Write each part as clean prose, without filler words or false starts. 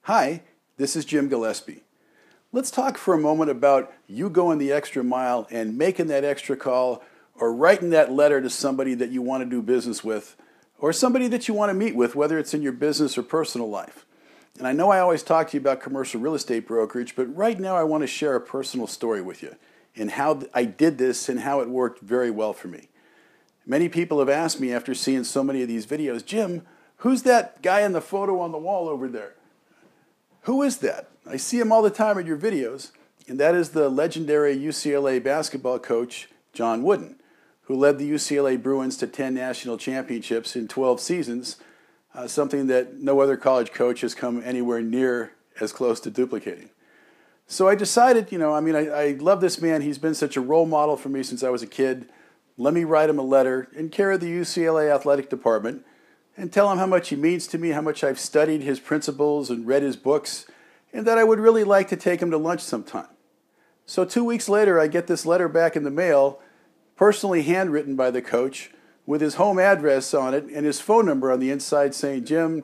Hi, this is Jim Gillespie. Let's talk for a moment about you going the extra mile and making that extra call or writing that letter to somebody that you want to do business with or somebody that you want to meet with, whether it's in your business or personal life. And I know I always talk to you about commercial real estate brokerage, but right now I want to share a personal story with you and how I did this and how it worked very well for me. Many people have asked me after seeing so many of these videos, Jim, who's that guy in the photo on the wall over there? Who is that? I see him all the time in your videos, and that is the legendary UCLA basketball coach, John Wooden, who led the UCLA Bruins to 10 national championships in 12 seasons, something that no other college coach has come anywhere near as close to duplicating. So I decided, I love this man. He's been such a role model for me since I was a kid. Let me write him a letter in care of the UCLA athletic department and tell him how much he means to me, how much I've studied his principles and read his books, and that I would really like to take him to lunch sometime. So 2 weeks later, I get this letter back in the mail, personally handwritten by the coach, with his home address on it and his phone number on the inside saying, Jim,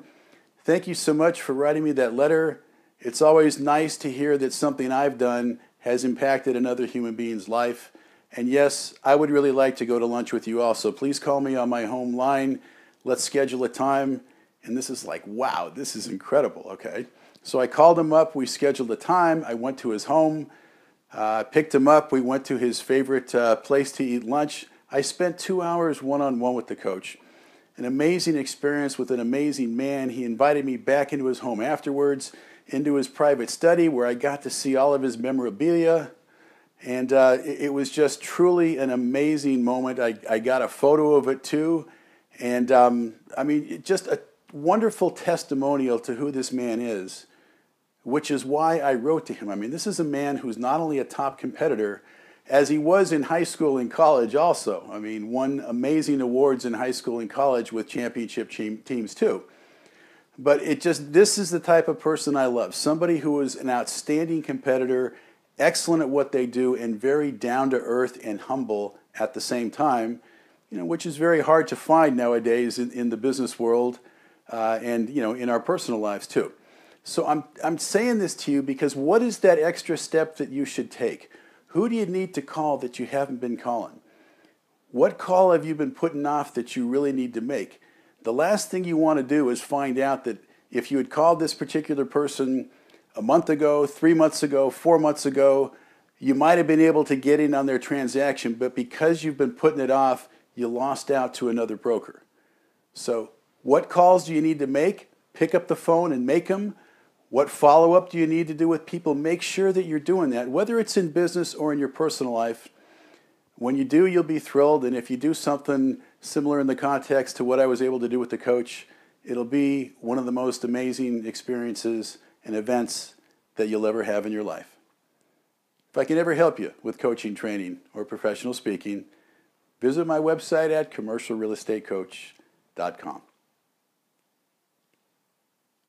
thank you so much for writing me that letter. It's always nice to hear that something I've done has impacted another human being's life. And yes, I would really like to go to lunch with you also. Please call me on my home line. Let's schedule a time. And this is like, wow, this is incredible, okay? So I called him up. We scheduled a time. I went to his home, picked him up. We went to his favorite place to eat lunch. I spent 2 hours one-on-one with the coach. An amazing experience with an amazing man. He invited me back into his home afterwards, into his private study where I got to see all of his memorabilia. And it was just truly an amazing moment. I got a photo of it too. And just a wonderful testimonial to who this man is, which is why I wrote to him. This is a man who's not only a top competitor, as he was in high school and college also. Won amazing awards in high school and college with championship teams too. But this is the type of person I love. Somebody who is an outstanding competitor, excellent at what they do, and very down to earth and humble at the same time, which is very hard to find nowadays in the business world and in our personal lives too. So I'm saying this to you because what is that extra step that you should take? Who do you need to call that you haven't been calling? What call have you been putting off that you really need to make? The last thing you want to do is find out that if you had called this particular person a month ago, 3 months ago, 4 months ago, you might have been able to get in on their transaction, but because you've been putting it off, you lost out to another broker. So what calls do you need to make? Pick up the phone and make them. What follow-up do you need to do with people? Make sure that you're doing that, whether it's in business or in your personal life. When you do, you'll be thrilled, and if you do something similar in the context to what I was able to do with the coach, it'll be one of the most amazing experiences and events that you'll ever have in your life. If I can ever help you with coaching, training, or professional speaking, visit my website at commercialrealestatecoach.com.